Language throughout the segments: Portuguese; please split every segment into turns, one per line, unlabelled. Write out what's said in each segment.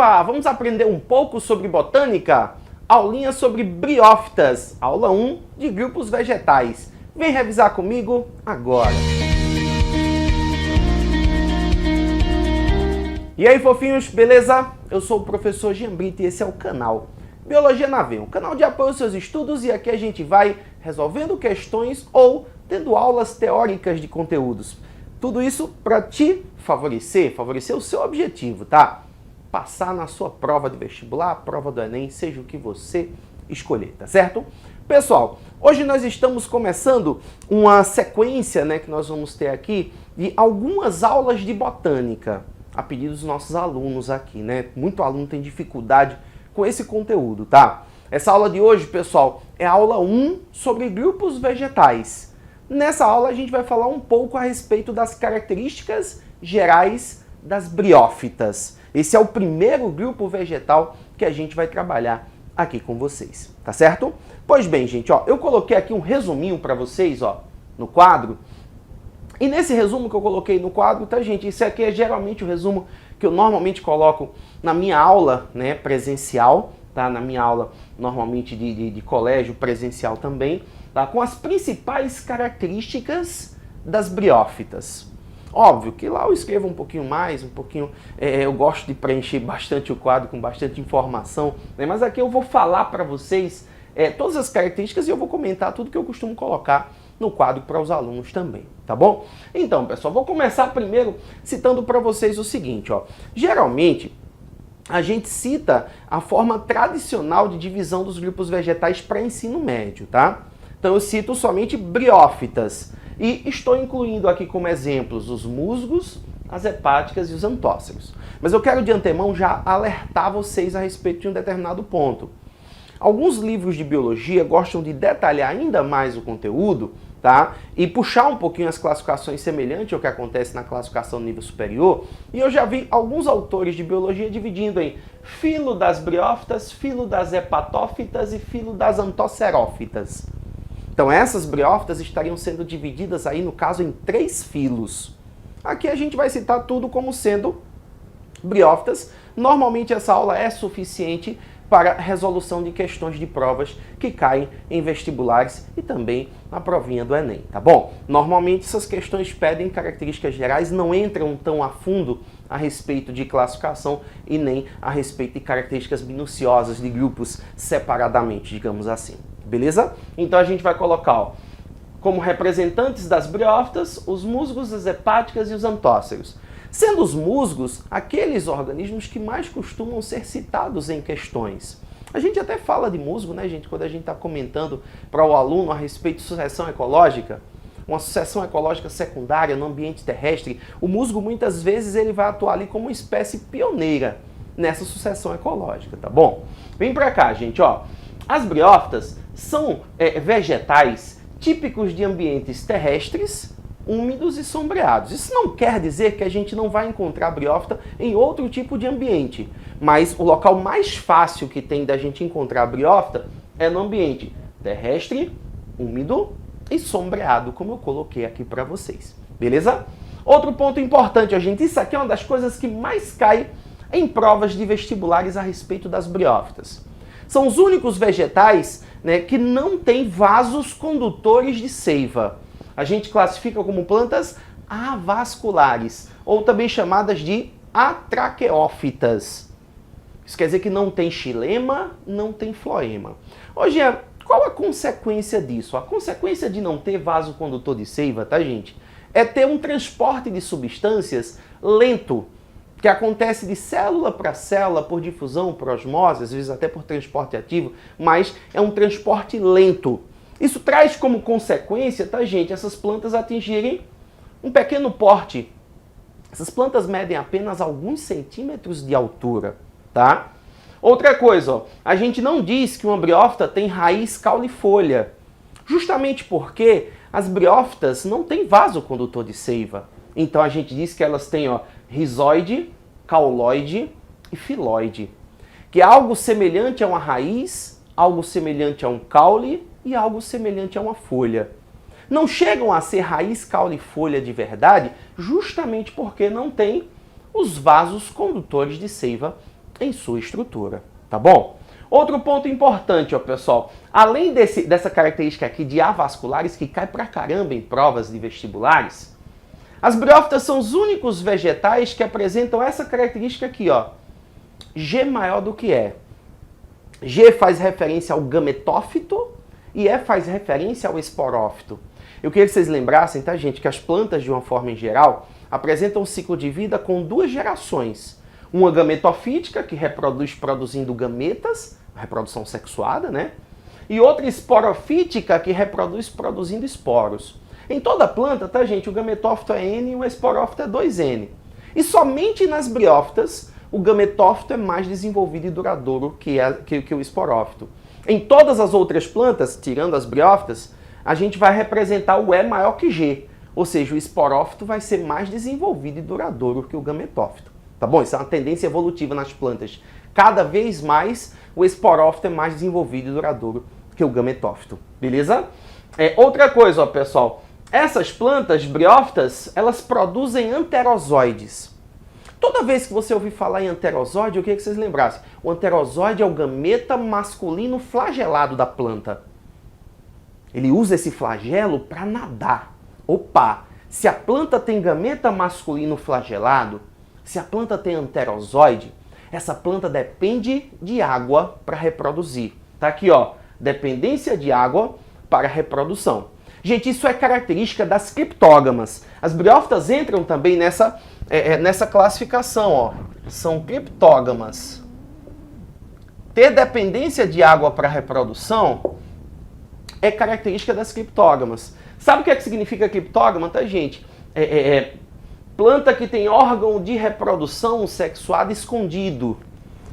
Opa, vamos aprender um pouco sobre botânica? Aulinha sobre briófitas, aula 1 de grupos vegetais. Vem revisar comigo agora. E aí, fofinhos, beleza? Eu sou o professor Jean Brito e esse é o canal Biologia na Veia, um canal de apoio aos seus estudos, e aqui a gente vai resolvendo questões ou tendo aulas teóricas de conteúdos. Tudo isso para te favorecer o seu objetivo, tá? Passar na sua prova de vestibular, prova do Enem, seja o que você escolher, tá certo? Pessoal, hoje nós estamos começando uma sequência, que nós vamos ter aqui de algumas aulas de botânica, a pedido dos nossos alunos aqui, Muito aluno tem dificuldade com esse conteúdo, tá? Essa aula de hoje, pessoal, é a aula 1 sobre grupos vegetais. Nessa aula a gente vai falar um pouco a respeito das características gerais das briófitas. Esse é o primeiro grupo vegetal que a gente vai trabalhar aqui com vocês, tá certo? Pois bem, gente, eu coloquei aqui um resuminho para vocês, no quadro. E nesse resumo que eu coloquei no quadro, tá, gente? Esse aqui é geralmente o resumo que eu normalmente coloco na minha aula, presencial, tá? Na minha aula, normalmente, de colégio presencial também, tá? Com as principais características das briófitas. Óbvio que lá eu escrevo um pouquinho mais, eu gosto de preencher bastante o quadro com bastante informação, mas aqui eu vou falar para vocês todas as características e eu vou comentar tudo que eu costumo colocar no quadro para os alunos também, tá bom? Então, pessoal, vou começar primeiro citando para vocês o seguinte, Geralmente, a gente cita a forma tradicional de divisão dos grupos vegetais para ensino médio, tá? Então eu cito somente briófitas. E estou incluindo aqui como exemplos os musgos, as hepáticas e os antóceros. Mas eu quero de antemão já alertar vocês a respeito de um determinado ponto. Alguns livros de biologia gostam de detalhar ainda mais o conteúdo, tá? E puxar um pouquinho as classificações semelhantes ao que acontece na classificação no nível superior. E eu já vi alguns autores de biologia dividindo em filo das briófitas, filo das hepatófitas e filo das antocerófitas. Então essas briófitas estariam sendo divididas aí, no caso, em 3 filos. Aqui a gente vai citar tudo como sendo briófitas. Normalmente essa aula é suficiente para resolução de questões de provas que caem em vestibulares e também na provinha do Enem, tá bom? Normalmente essas questões pedem características gerais, não entram tão a fundo a respeito de classificação e nem a respeito de características minuciosas de grupos separadamente, digamos assim. Beleza? Então a gente vai colocar como representantes das briófitas os musgos, as hepáticas e os antóceros. Sendo os musgos aqueles organismos que mais costumam ser citados em questões. A gente até fala de musgo, gente, quando a gente está comentando para o aluno a respeito de sucessão ecológica, uma sucessão ecológica secundária no ambiente terrestre. O musgo muitas vezes ele vai atuar ali como uma espécie pioneira nessa sucessão ecológica, tá bom? Vem para cá, gente, As briófitas são vegetais típicos de ambientes terrestres, úmidos e sombreados. Isso não quer dizer que a gente não vai encontrar briófita em outro tipo de ambiente, mas o local mais fácil que tem da gente encontrar briófita é no ambiente terrestre, úmido e sombreado, como eu coloquei aqui para vocês. Beleza? Outro ponto importante, gente, isso aqui é uma das coisas que mais cai em provas de vestibulares a respeito das briófitas. São os únicos vegetais que não têm vasos condutores de seiva. A gente classifica como plantas avasculares, ou também chamadas de atraqueófitas. Isso quer dizer que não tem xilema, não tem floema. Hoje, qual a consequência disso? A consequência de não ter vaso condutor de seiva, tá, gente? É ter um transporte de substâncias lento, que acontece de célula para célula por difusão, por osmose, às vezes até por transporte ativo, mas é um transporte lento. Isso traz como consequência, tá, gente, essas plantas atingirem um pequeno porte. Essas plantas medem apenas alguns centímetros de altura, tá? Outra coisa, a gente não diz que uma briófita tem raiz caulifolha, justamente porque as briófitas não têm vaso condutor de seiva. Então a gente diz que elas têm rizoide, cauloide e filóide, que é algo semelhante a uma raiz, algo semelhante a um caule e algo semelhante a uma folha. Não chegam a ser raiz, caule e folha de verdade, justamente porque não tem os vasos condutores de seiva em sua estrutura, tá bom? Outro ponto importante, ó, pessoal, além dessa característica aqui de avasculares que cai pra caramba em provas de vestibulares, as briófitas são os únicos vegetais que apresentam essa característica aqui, ó, G maior do que E. G faz referência ao gametófito e E faz referência ao esporófito. Eu queria que vocês lembrassem, tá, gente, que as plantas, de uma forma em geral, apresentam um ciclo de vida com duas gerações. Uma gametofítica, que reproduz produzindo gametas, reprodução sexuada, né? E outra esporofítica, que reproduz produzindo esporos. Em toda planta, tá, gente, o gametófito é N e o esporófito é 2N. E somente nas briófitas, o gametófito é mais desenvolvido e duradouro que o esporófito. Em todas as outras plantas, tirando as briófitas, a gente vai representar o E maior que G. Ou seja, o esporófito vai ser mais desenvolvido e duradouro que o gametófito. Tá bom? Isso é uma tendência evolutiva nas plantas. Cada vez mais o esporófito é mais desenvolvido e duradouro que o gametófito. Beleza? Outra coisa, ó, pessoal. Essas plantas briófitas, elas produzem anterozoides. Toda vez que você ouvir falar em anterozoide, eu queria que vocês lembrassem. O anterozoide é o gameta masculino flagelado da planta. Ele usa esse flagelo para nadar. Opa! Se a planta tem gameta masculino flagelado, se a planta tem anterozoide, essa planta depende de água para reproduzir. Tá aqui, ó. Dependência de água para reprodução. Gente, isso é característica das criptógamas. As briófitas entram também nessa classificação, ó. São criptógamas. Ter dependência de água para reprodução é característica das criptógamas. Sabe o que significa criptógama, tá, gente? Planta que tem órgão de reprodução sexuada escondido.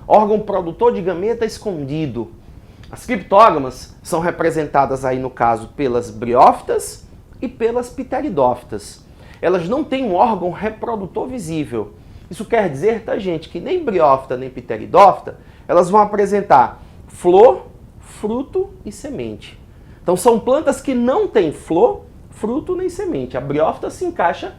Órgão produtor de gameta escondido. As criptógamas são representadas aí, no caso, pelas briófitas e pelas pteridófitas. Elas não têm um órgão reprodutor visível. Isso quer dizer, tá, gente, que nem briófita nem pteridófita, elas vão apresentar flor, fruto e semente. Então são plantas que não têm flor, fruto nem semente. A briófita se encaixa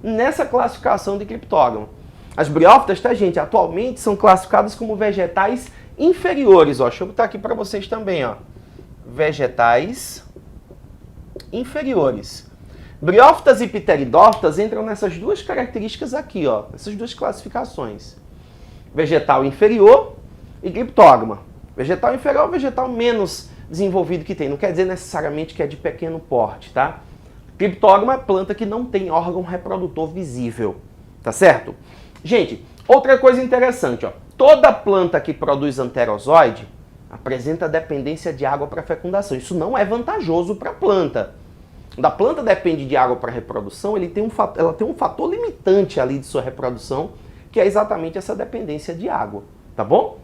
nessa classificação de criptógama. As briófitas, tá, gente, atualmente são classificadas como vegetais inferiores, ó. Deixa eu botar aqui para vocês também, ó. Vegetais inferiores. Briófitas e pteridófitas entram nessas duas características aqui, ó. Essas duas classificações. Vegetal inferior e criptógama. Vegetal inferior é o vegetal menos desenvolvido que tem. Não quer dizer necessariamente que é de pequeno porte, tá? Criptógama é planta que não tem órgão reprodutor visível, tá certo? Gente, outra coisa interessante, ó. Toda planta que produz anterozoide apresenta dependência de água para fecundação. Isso não é vantajoso para a planta. Quando a planta depende de água para reprodução, ela tem um fator limitante ali de sua reprodução, que é exatamente essa dependência de água, tá bom?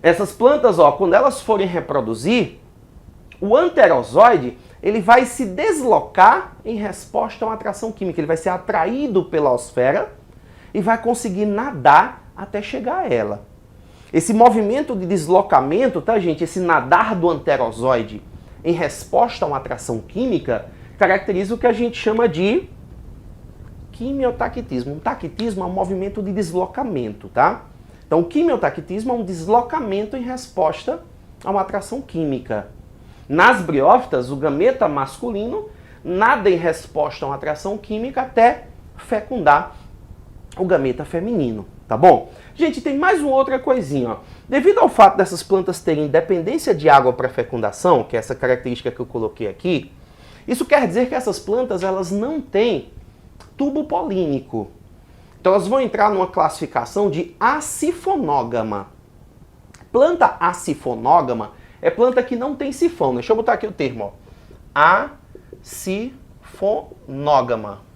Essas plantas, ó, quando elas forem reproduzir, o anterozoide ele vai se deslocar em resposta a uma atração química. Ele vai ser atraído pela osfera e vai conseguir nadar até chegar a ela. Esse movimento de deslocamento, tá, gente? Esse nadar do anterozoide em resposta a uma atração química caracteriza o que a gente chama de quimiotactismo. Um tactismo é um movimento de deslocamento, tá? Então, o quimiotactismo é um deslocamento em resposta a uma atração química. Nas briófitas, o gameta masculino nada em resposta a uma atração química até fecundar o gameta feminino, tá bom? Gente, tem mais uma outra coisinha, ó. Devido ao fato dessas plantas terem dependência de água para fecundação, que é essa característica que eu coloquei aqui, isso quer dizer que essas plantas elas não têm tubo polínico. Então elas vão entrar numa classificação de acifonógama. Planta acifonógama é planta que não tem sifão. Deixa eu botar aqui o termo, ó. Acifonógama.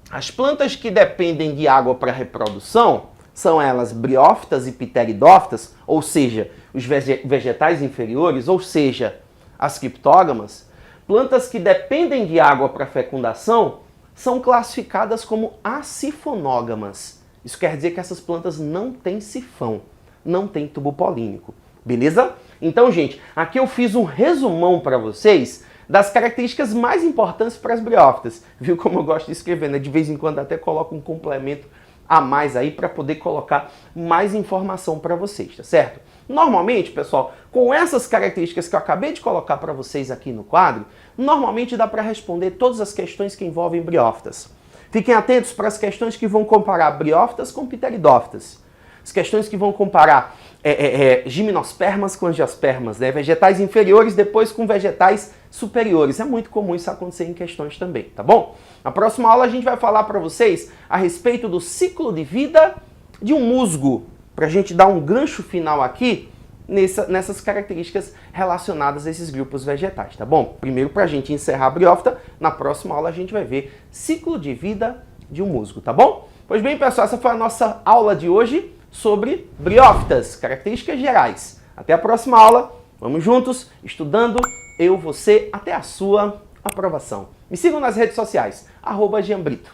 As plantas que dependem de água para reprodução são elas briófitas e pteridófitas, ou seja, os vegetais inferiores, ou seja, as criptógamas. Plantas que dependem de água para fecundação são classificadas como acifonógamas. Isso quer dizer que essas plantas não têm sifão, não têm tubo polínico. Beleza? Então, gente, aqui eu fiz um resumão para vocês das características mais importantes para as briófitas. Viu como eu gosto de escrever, né? De vez em quando até coloco um complemento a mais aí para poder colocar mais informação para vocês, tá certo? Normalmente, pessoal, com essas características que eu acabei de colocar para vocês aqui no quadro, normalmente dá para responder todas as questões que envolvem briófitas. Fiquem atentos para as questões que vão comparar briófitas com pteridófitas. As questões que vão comparar gimnospermas com angiospermas, né? Vegetais inferiores depois com vegetais superiores. É muito comum isso acontecer em questões também, tá bom? Na próxima aula a gente vai falar para vocês a respeito do ciclo de vida de um musgo, para a gente dar um gancho final aqui nessas características relacionadas a esses grupos vegetais, tá bom? Primeiro, para a gente encerrar a briófita, na próxima aula a gente vai ver ciclo de vida de um musgo, tá bom? Pois bem, pessoal, essa foi a nossa aula de hoje sobre briófitas, características gerais. Até a próxima aula, vamos juntos, estudando, eu, você, até a sua aprovação. Me sigam nas redes sociais, @Jean Brito.